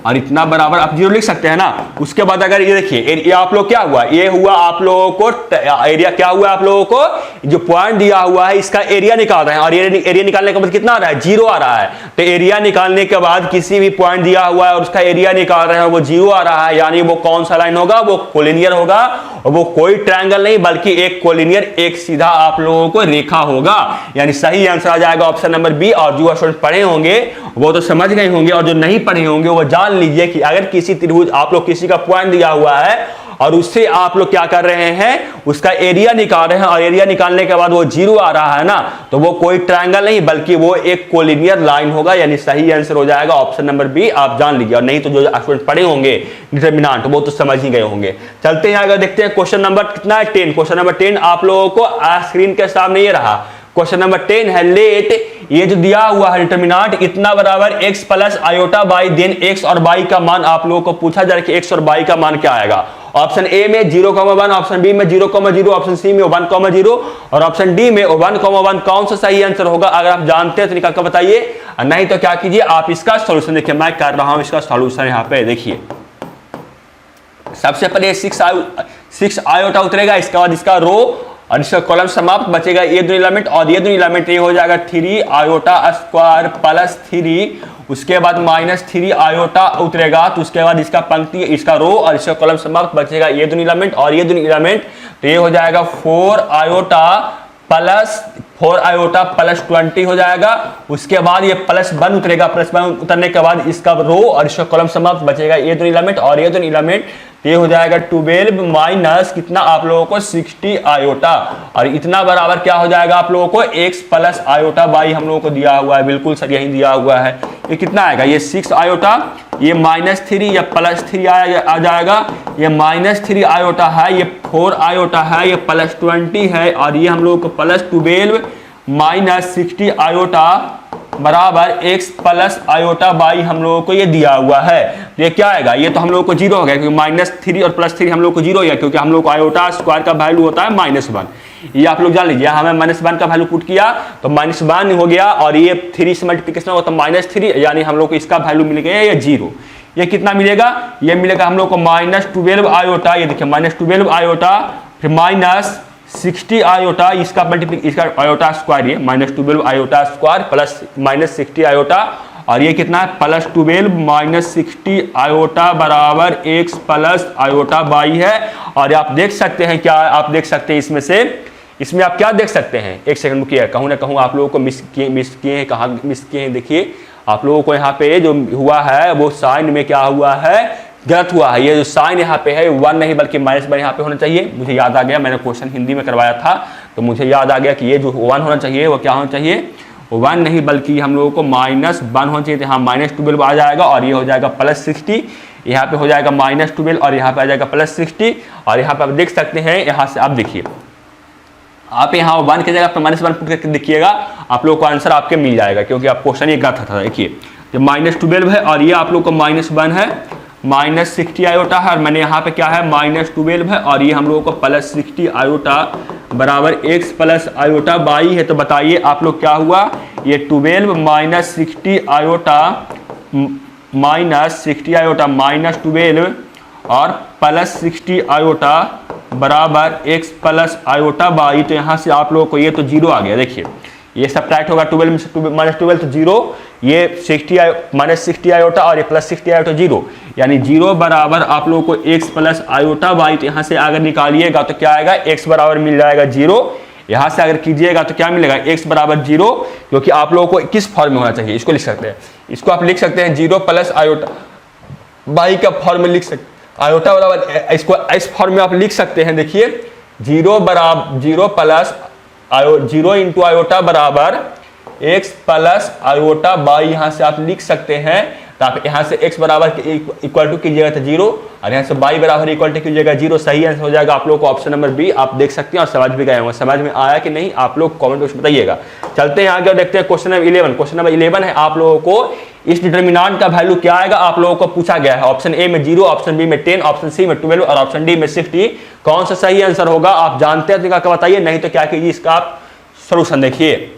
और इतना बराबर आप 0 लिख सकते हैं ना। उसके बाद अगर ये देखिए ये आप लोग क्या हुआ, ये हुआ आप लोगों को एरिया, क्या हुआ आप लोगों को जो पॉइंट दिया हुआ है इसका एरिया निकाल रहे हैं और एरिया निकालने के बाद कितना आ रहा है, 0 आ रहा है। तो एरिया निकालने के बाद किसी भी पॉइंट दिया हुआ है और उसका एरिया निकाल रहे हैं वो 0 आ रहा है, यानी वो कौन सा लाइन होगा, वो कोलिनियर होगा और वो कोई ट्रायंगल नहीं बल्कि एक कोलिनियर, एक सीधा आप लोगों को रेखा होगा। यानी सही आंसर आ जाएगा ऑप्शन नंबर बी। और जो स्टूडेंट पढ़े होंगे वो तो समझ गए होंगे और जो नहीं पढ़े होंगे वो जान लीजिए कि अगर किसी त्रिभुज आप लोग किसी का पॉइंट दिया हुआ है और उससे आप लोग क्या कर रहे हैं, उसका एरिया निकाल रहे हैं और एरिया निकालने के बाद वो 0 आ रहा है ना, तो वो कोई ट्रायंगल नहीं बल्कि वो एक कोलिनियर लाइन होगा। यानी सही आंसर हो जाएगा ऑप्शन नंबर बी, आप जान लीजिए। और नहीं तो जो स्टूडेंट पढ़े होंगे डिटरमिनेंट वो तो समझ ही गए होंगे। चलते हैं आगे देखते हैं क्वेश्चन नंबर कितना है, 10। क्वेश्चन नंबर 10 आप लोगों को स्क्रीन के सामने ये रहा। क्वेश्चन नंबर 10 है लेट, ये जो दिया हुआ है डिटरमिनेंट इतना बराबर x plus iota by, then x और y का मान आप लोगों को पूछा जाए कि x और y का मान क्या आएगा। ऑप्शन ए में 0,1, ऑप्शन बी में 0,0, ऑप्शन सी में 1,0 और ऑप्शन डी में 1,1। कौन सा सही आंसर होगा? अगर आप जानते हैं तो निकाल कर बताइए, नहीं तो क्या कीजिए आप इसका सॉल्यूशन देखिए, मैं कर रहा हूं इसका सॉल्यूशन यहाँ पे देखिए। सबसे पहले 6 आयोटा उतरेगा, इसके बाद इसका रो और इसका कॉलम समाप्त, बचेगा ये दो एलिमेंट और ये दो एलिमेंट, ये हो जाएगा 3 आयोटा स्क्वायर प्लस 3, उसके बाद -3 आयोटा उतरेगा, तो उसके बाद इसका पंक्ति, इसका रो और इसका कॉलम समाप्त, बचेगा ये दो एलिमेंट और ये दो एलिमेंट, तो ये हो जाएगा 4 आयोटा प्लस 20 हो जाएगा। उसके बाद ये +1 उतरेगा, +1 उतरने के बाद इसका रो और इसका कॉलम समाप्त, बचेगा ये दो एलिमेंट और ये दो एलिमेंट, ये हो जाएगा 12 माइनस कितना आप लोगों को 60 आयोटा, और इतना बराबर क्या हो जाएगा आप लोगों को x प्लस आयोटा बाई हम लोगों को दिया हुआ है, बिल्कुल सर यही दिया हुआ है। ये कितना आएगा, ये 6 आयोटा, ये -3 या +3 आ जाएगा, ये -3 आयोटा है, ये 4 आयोटा है, ये +20 है और ये हम लोगों को +12 माइनस 60 आयोटा बराबर x प्लस आयोटा बाई हम लोगों को ये दिया हुआ है। तो ये क्या आएगा, ये तो हम लोगों को 0 हो गया क्योंकि -3 और +3 हम लोग को 0 हो गया, क्योंकि हम लोग को आयोटा स्क्वायर का वैल्यू होता है -1। ये आप लोग जान लीजिए, हमें -1 का वैल्यू पुट किया तो -1 हो गया और ये 3 से मल्टीप्लिकेशन होगा तो -3, यानी हम लोग को इसका वैल्यू मिल गया ये 0। ये कितना मिलेगा, ये मिलेगा हम लोग को -12 आयोटा, ये देखिए -12 आयोटा फिर -60 आयोटा, इसका इसका आयोटा स्क्वायर, ये -12 आयोटा स्क्वायर प्लस -60 आयोटा, और ये कितना है +12 माइनस 60 आयोटा बराबर x प्लस आयोटा बाई है। और आप देख सकते हैं, क्या आप देख सकते हैं इसमें से, इसमें आप क्या देख सकते हैं, एक सेकंड रुकिए, कहूँ ना कहूँ आप लोगों को मिस किए हैं, कहाँ मिस किए हैं, देखिए आप लोगों को यहाँ पे जो हुआ है वो साइन में क्या हुआ है, गलत हुआ है। ये जो साइन यहाँ पे है 1 नहीं बल्कि -1 यहाँ पे होना चाहिए। मुझे याद आ गया, मैंने क्वेश्चन हिंदी में करवाया था तो मुझे याद आ गया कि ये जो 1 होना चाहिए वो क्या होना चाहिए, 1 नहीं बल्कि हम लोगों को -1 होना चाहिए। यहाँ -12 आ जाएगा और ये हो जाएगा +60, यहाँ पे हो जाएगा -12 और यहाँ पे आ जाएगा +60, और यहाँ पे आप देख सकते हैं, यहाँ से आप देखिए, आप यहाँ 1 की जगह पर -1 पुट करके देखिएगा, आप लोग को आंसर आपके मिल जाएगा, क्योंकि आप क्वेश्चन ये गलत था। देखिए जब -12 है और ये आप लोग को -1 है, -60 आयोटा है और मैंने यहाँ पे क्या है -12 है और ये हम लोगों को +60 आयोटा बराबर x प्लस आयोटा बाई है। तो बताइए आप लोग क्या हुआ, ये 12 माइनस 60 आयोटा -12 और +60 आयोटा बराबर x प्लस आयोटा बाई। तो यहाँ से आप लोगों को ये तो 0 आ गया, देखिए ये सब्ट्रैक्ट होगा 12 में से -12 तो 0, ये -60 आयोटा और ये +60 आयोटा 0, यानी 0 बराबर आप लोगों को x प्लस आयोटा बाई। तो यहाँ से अगर निकालिएगा तो क्या आएगा, x बराबर मिल जाएगा 0। यहाँ से अगर कीजिएगा तो क्या मिलेगा, x बराबर 0, क्योंकि आप लोगों को किस फॉर्म में होना चाहिए, इसको लिख सकते हैं, इसको आप लिख सकते हैं 0 प्लस आयोटा बाई का फॉर्म में लिख सकते, आयोटा बराबर इसको इस फॉर्म में आप लिख सकते हैं। देखिए 0 बराबर 0 प्लस 0 इंटू आयोटा बराबर x प्लस आयोटा बाई, यहाँ से आप लिख सकते हैं। तो आप यहाँ से x बराबर इक्वल टू कीजिएगा तो 0 और यहाँ से y बराबर इक्वल टू कीजिएगा 0, सही आंसर हो जाएगा आप लोग को ऑप्शन नंबर बी। आप देख सकते हैं और समझ भी गए होंगे, समझ में आया कि नहीं आप लोग कमेंट बॉक्स में बताइएगा। चलते हैं आगे और देखते हैं क्वेश्चन नंबर 11। क्वेश्चन नंबर 11 है, आप लोगों को इस डिटरमिनेंट का वैल्यू क्या आएगा आप लोगों को पूछा गया है। ऑप्शन ए में 0, ऑप्शन बी में 10, ऑप्शन सी में 12 और ऑप्शन डी में 60। कौन सा सही आंसर होगा आप जानते हैं तो क्या बताइए, नहीं तो क्या कीजिए इसका आप सोल्यूशन देखिए।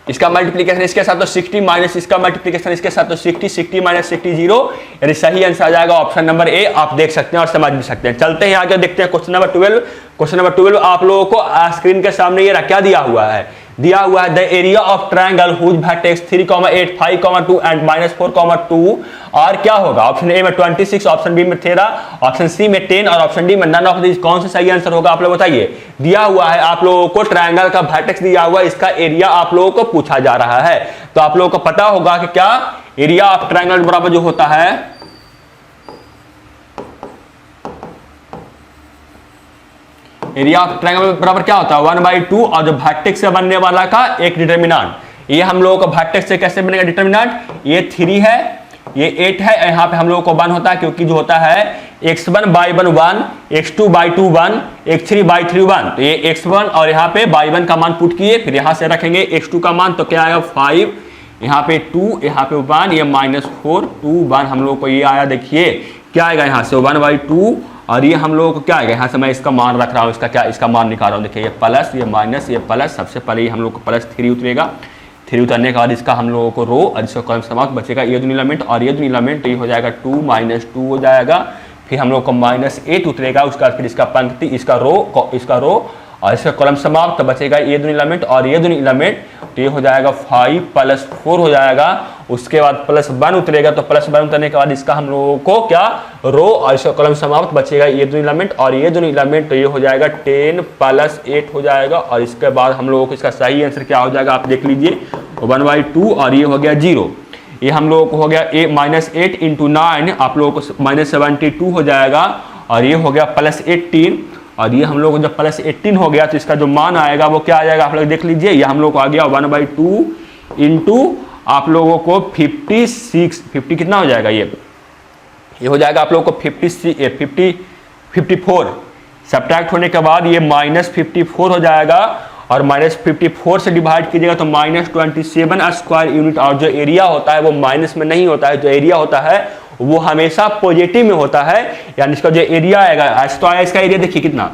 इसका मल्टीप्लीकेशन इसके साथ तो 60 माइनस इसका मल्टीप्लीकेशन इसके साथ तो 60, 60 माइनस 60 0, यानी सही आंसर आ जाएगा ऑप्शन नंबर ए। आप देख सकते हैं और समझ भी सकते हैं। चलते हैं आगे, देखते हैं क्वेश्चन नंबर 12। क्वेश्चन नंबर 12 आप लोगों को स्क्रीन के सामने ये क्या दिया हुआ है, दिया हुआ है the area of triangle whose vertex 3, 8, 5, 2 and -4, 2 और क्या होगा। ऑप्शन ए में 26, ऑप्शन बी में 13, ऑप्शन सी में 10 और ऑप्शन डी में नन ऑफ दिस। कौन सा सही आंसर होगा आप लोग बताइए। दिया हुआ है आप लोगों को ट्रायंगल का वर्टेक्स दिया हुआ है, इसका एरिया आप लोगों को पूछा जा रहा है। तो आप लोगों को पता होगा कि क्या एरिया ऑफ ट्रायंगल बराबर जो होता है, एरिया ऑफ ट्रायंगल बराबर क्या होता है 1/2 और जो वर्टेक्स से बनने वाला का एक डिटरमिनेंट। ये हम लोगों का वर्टेक्स से कैसे बनेगा डिटरमिनेंट, ये 3 है, ये 8 है, यहाँ पे हम लोगों को 1 होता है क्योंकि जो होता है x1/1 1, x2/2 1, x3/3 1। तो ये x1 और यहाँ पे y1 का मान पुट किए, फिर यहाँ से रखेंगे x2 का मान, तो क्या आएगा 5, यहाँ पे 2, यहाँ पे 1, ये -4 2 1 हम लोग को ये आया। देखिए क्या आएगा यहाँ से 1/2 और ये हम लोगों को क्या आएगा, यहाँ से मैं इसका मान रख रहा हूँ, इसका क्या इसका मान निकाल रहा हूँ। देखिए ये प्लस, ये माइनस, ये प्लस, सबसे पहले ये हम लोग को +3 उतरेगा। 3 उतरने के बाद इसका हम लोगों को रो और इसका कॉलम समाप्त बचेगा ये दोनों एलिमेंट और ये दोनों एलिमेंट, तो ये हो जाएगा 2 -2 हो जाएगा। फिर हम लोग को -8 उतरेगा, उसका फिर इसका पंक्ति, इसका रो और इसका कॉलम समाप्त, तो बचेगा ये दोनों एलिमेंट और ये दोनों एलिमेंट, तो ये हो जाएगा 5 + 4 हो जाएगा। उसके बाद +1 उतरेगा, तो +1 उतरने के बाद इसका हम लोगों को क्या रो और इसका कॉलम समाप्त बचेगा ये दोनों एलिमेंट और ये दोनों एलिमेंट, तो ये हो जाएगा 10 + 8 हो जाएगा। और इसके बाद हम लोगों को इसका सही आंसर क्या हो जाएगा आप देख लीजिए 1/2 और ये हो गया 0। ये हम लोगों को हो गया -8 × 9 आप लोगों को -72 हो जाएगा और ये हो गया +18 और ये हम लोग जब +18 हो गया तो इसका जो मान आएगा वो क्या आ जाएगा आप लोग देख लीजिए। ये हम लोग को आ गया 1/2 × आप लोगों को 50 कितना हो जाएगा, ये हो जाएगा आप लोगों को 54 सब्ट्रैक्ट होने के बाद ये -54 हो जाएगा और -54 से डिवाइड कीजिएगा तो -27 स्क्वायर यूनिट। और जो एरिया होता है वो माइनस में नहीं होता है, जो एरिया होता है वो हमेशा पॉजिटिव में होता है, यानी इसका जो एरिया आएगा तो आया इसका एरिया देखिए कितना,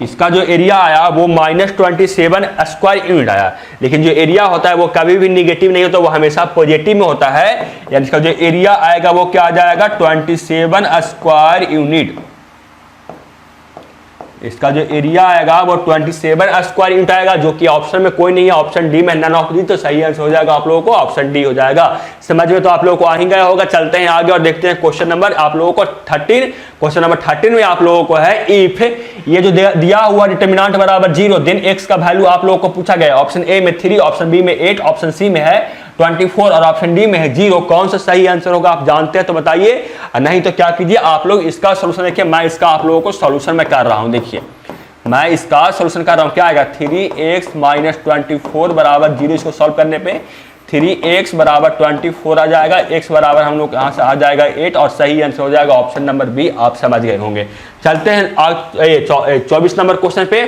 इसका जो एरिया आया वो -27 स्क्वायर यूनिट आया। लेकिन जो एरिया होता है वो कभी भी निगेटिव नहीं होता, वो हमेशा पॉजिटिव में होता है, यानी इसका जो एरिया आएगा वो क्या आ जाएगा 27 स्क्वायर यूनिट। इसका जो एरिया आएगा वो 27 स्क्वायर यूनिट आएगा, जो कि ऑप्शन में कोई नहीं है, ऑप्शन डी में नन ऑफ दी, तो सही आंसर हो जाएगा आप लोगों को ऑप्शन डी हो जाएगा। समझ में तो आप लोगों को आ ही गया होगा। चलते हैं आगे और देखते हैं क्वेश्चन नंबर आप लोगों को 13। क्वेश्चन नंबर 13 में आप लोगों को है इफ ये जो दिया हुआ डिटरमिनेंट बराबर 0 देन x का वैल्यू आप लोगों को पूछा गया। ऑप्शन ए में 3, ऑप्शन बी में 8, ऑप्शन सी में है 24 और ऑप्शन डी में है 0। कौन सा सही आंसर होगा आप जानते हैं तो बताइए, नहीं तो क्या कीजिए आप लोग इसका सोल्यूशन देखिए। मैं इसका आप लोगों को सोल्यूशन में कर रहा हूं, देखिए मैं इसका सोल्यूशन कर रहा हूं। क्या आएगा 3x - 24 = 0। इसको सॉल्व करने पे 3x = 24 आ जाएगा, x बराबर हम लोग यहाँ से आ जाएगा 8 और सही आंसर हो जाएगा ऑप्शन नंबर बी। आप समझ गए होंगे। चलते हैं 24 नंबर क्वेश्चन पे,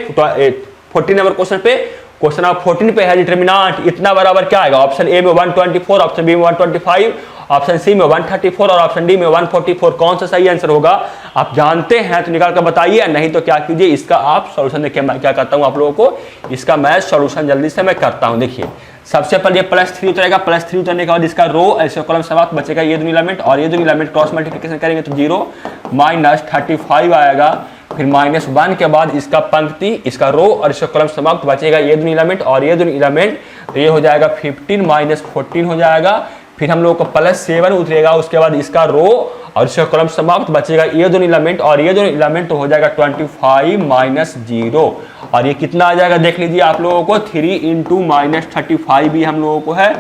14 नंबर क्वेश्चन पे। क्वेश्चन नंबर 14 पे है डिटरमिनेंट इतना बराबर क्या आएगा। ऑप्शन ए में 124, ऑप्शन बी में 125, ऑप्शन सी में 134 और ऑप्शन डी में 144। कौन सा सही आंसर होगा आप जानते हैं तो निकाल कर बताइए, नहीं तो क्या कीजिए इसका आप सॉल्यूशन देखिए। मैं क्या करता हूं आप लोगों को इसका मैं सॉल्यूशन जल्दी से मैं करता हूं। देखिए सबसे पहले +3 उतरेगा, +3 उतरने के बाद इसका रो ऐसे कॉलम समाप्त बचेगा ये दोनों एलिमेंट और ये दोनों एलिमेंट क्रॉस मल्टीप्लिकेशन करेंगे तो 0 -35 आएगा। फिर -1 के बाद इसका पंक्ति, इसका रो और इसका कॉलम समाप्त बचेगा ये दोनों एलिमेंट और ये दोनों एलिमेंट, तो ये हो जाएगा 15 - 14 हो जाएगा। फिर हम लोग को +7 उतरेगा, उसके बाद इसका रो और इसका कॉलम समाप्त बचेगा ये दोनों एलिमेंट और ये दोनों एलिमेंट, तो हो जाएगा 25 - 0 और ये कितना आ जाएगा देख लीजिए आप लोगों को 3 × -35 भी हम लोगों को है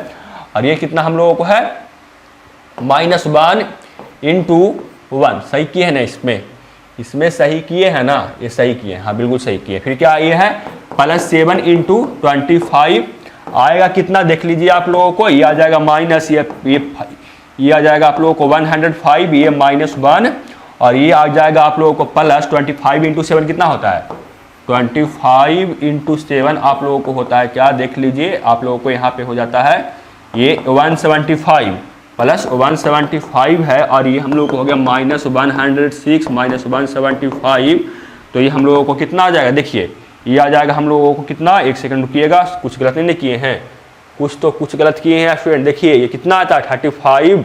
और ये कितना हम लोगों को है -1 × 1। सही किए है ना, इसमें सही किए हैं ना, ये सही किए, हाँ बिल्कुल सही किए। फिर क्या ये है +7 × 25 आएगा कितना देख लीजिए आप लोगों को, ये आ जाएगा माइनस ये आ जाएगा आप लोगों को 105, ये -1 और ये आ जाएगा आप लोगों को +25 × 7 कितना होता है 25 × 7 आप लोगों को होता है क्या देख लीजिए आप लोगों को यहाँ पे हो जाता है ये 175 +175 है और ये हम लोग को हो गया -106 -175, तो ये हम लोगों को कितना आ जाएगा देखिए ये आ जाएगा हम लोगों को कितना, एक सेकंड रुकिएगा, कुछ गलत नहीं किए हैं, कुछ गलत किए हैं स्टूडेंट। देखिए ये कितना आता है 35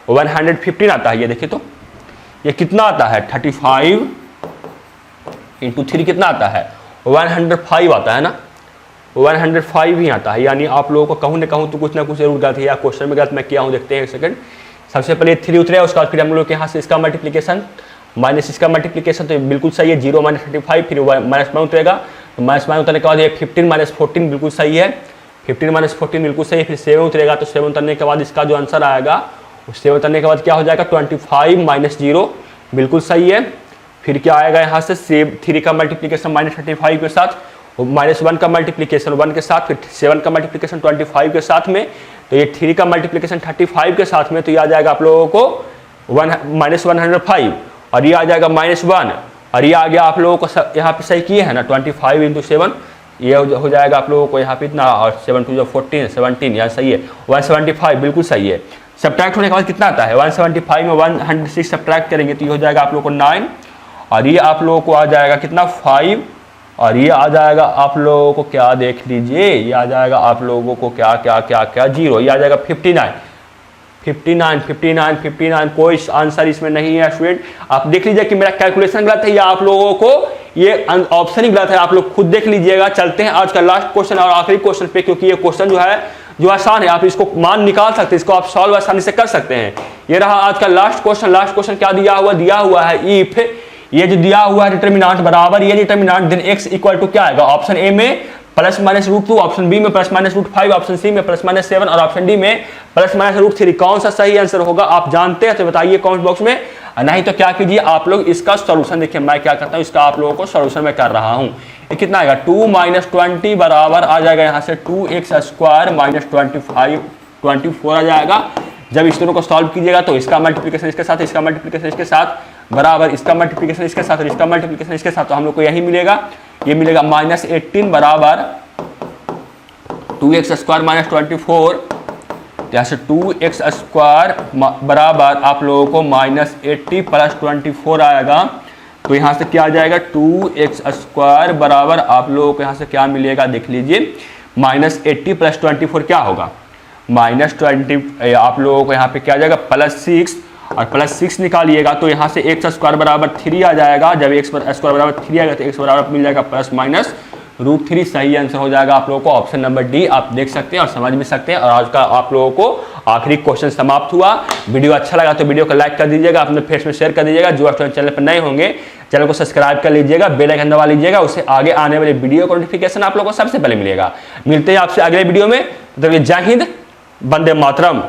115 आता है। ये देखिए तो ये कितना आता है 35 इंटू 3 कितना आता है 105 आता है ना, 105 ही आता है। यानी आप लोगों को कहूँ न कहूँ तो कुछ ना कुछ जरूर गलत है, या क्वेश्चन में गलत मैं किया हूँ। देखते हैं एक सेकंड। सबसे पहले 3 उतरे, उसके बाद फिर हम लोग के यहाँ से इसका मल्टीप्लीकेशन माइनस इसका मल्टीप्लीकेशन, तो बिल्कुल सही है। 0 - 35 फिर -1 उतरेगा, तो -1 उतरने के बाद ये 15 - 14 बिल्कुल सही है, 15 - 14 बिल्कुल सही है। फिर 7 उतरेगा, तो 7 उतरने के बाद इसका जो आंसर आएगा, उस 7 उतरने के बाद क्या हो जाएगा 25 - 0 बिल्कुल सही है। फिर क्या आएगा यहाँ से 3 का मल्टीप्लीकेशन -35 के साथ, -1 का मल्टीप्लीकेशन 1 के साथ, फिर 7 का मल्टीप्लीकेशन 25 के साथ में, तो ये 3 का मल्टीप्लीकेशन 35 के साथ में, तो ये आ जाएगा आप लोगों को -105, और ये आ जाएगा -1, और ये आ गया आप लोगों को यहाँ पे सही किए हैं ना 25 इंटू 7, ये हो जाएगा आप लोगों को यहाँ पे इतना, और 7 2 14 17, यहाँ सही है 175 बिल्कुल सही है। सब्ट्रैक्ट होने के बाद कितना आता है 175 में 106 सब्ट्रैक्ट करेंगे तो ये हो जाएगा आप लोगों को 9, और ये आप लोगों को आ जाएगा कितना 5, और ये आ जाएगा आप लोगों को क्या देख लीजिए, ये आ जाएगा आप लोगों को क्या क्या क्या क्या 0, ये आ जाएगा 59। कोई आंसर इसमें नहीं है स्टूडेंट। आप देख लीजिए कि मेरा कैलकुलेशन गलत है या आप लोगों को ये ऑप्शन ही गलत है, आप लोग खुद देख लीजिएगा। चलते हैं आज का लास्ट क्वेश्चन और आखिरी क्वेश्चन पे, क्योंकि ये क्वेश्चन जो आसान है, आप इसको मान निकाल सकते हैं, इसको आप सॉल्व आसानी से कर सकते हैं। ये रहा आज का लास्ट क्वेश्चन क्या दिया हुआ है इफ, ये जो दिया हुआ है डिटरमिनेंट बराबर ये determinant, then x equal to क्या आएगा, ऑप्शन ए में +-√2, ऑप्शन बी में +-√5, ऑप्शन सी में +-7 और ऑप्शन डी में +-√3। कौन सा सही आंसर होगा आप जानते हैं तो बताइए कमेंट बॉक्स में, नहीं तो क्या कीजिए आप लोग इसका सॉल्यूशन देखिए, मैं क्या करता हूँ इसका आप लोगों को सॉल्यूशन में कर रहा हूँ। ये कितना आएगा 2 - 20 बराबर आ जाएगा यहाँ से 2x² - 24 आ जाएगा। जब इस दोनों को सॉल्व कीजिएगा तो इसका मल्टीप्लिकेशन इसके साथ, इसका मल्टीप्लिकेशन इसके साथ बराबर इसका मल्टीप्लिकेशन इसके साथ और इसका मल्टीप्लिकेशन इसके साथ, तो हम लोग को यही मिलेगा, ये मिलेगा -18 बराबर 2x² - 24, यहाँ से 2x² बराबर आप लोगों को -80 + 24 आएगा, तो यहाँ से क्या आ जाएगा 2x² बराबर आप लोगों को यहाँ से क्या मिलेगा देख लीजिए, -80 + 24 क्या होगा -20, आप लोगों को यहाँ पे क्या आ जाएगा +6, और +6 निकालिएगा तो यहाँ से x² बराबर 3 आ जाएगा। जब x² बराबर 3 आएगा तो x बराबर मिल जाएगा +-√3। सही आंसर हो जाएगा आप लोगों को ऑप्शन नंबर डी। आप देख सकते हैं और समझ भी सकते हैं। और आज का आप लोगों को आखिरी क्वेश्चन समाप्त हुआ। वीडियो अच्छा लगा तो वीडियो को लाइक कर दीजिएगा, अपने फेस में शेयर कर दीजिएगा। जो आप चैनल पर नए होंगे चैनल को सब्सक्राइब कर लीजिएगा, बेल आइकन दबा लीजिएगा, उससे आगे आने वाले वीडियो का नोटिफिकेशन आप लोगों को सबसे पहले मिलेगा। मिलते हैं आपसे अगले वीडियो में, तब तक जय हिंद, वंदे मातरम।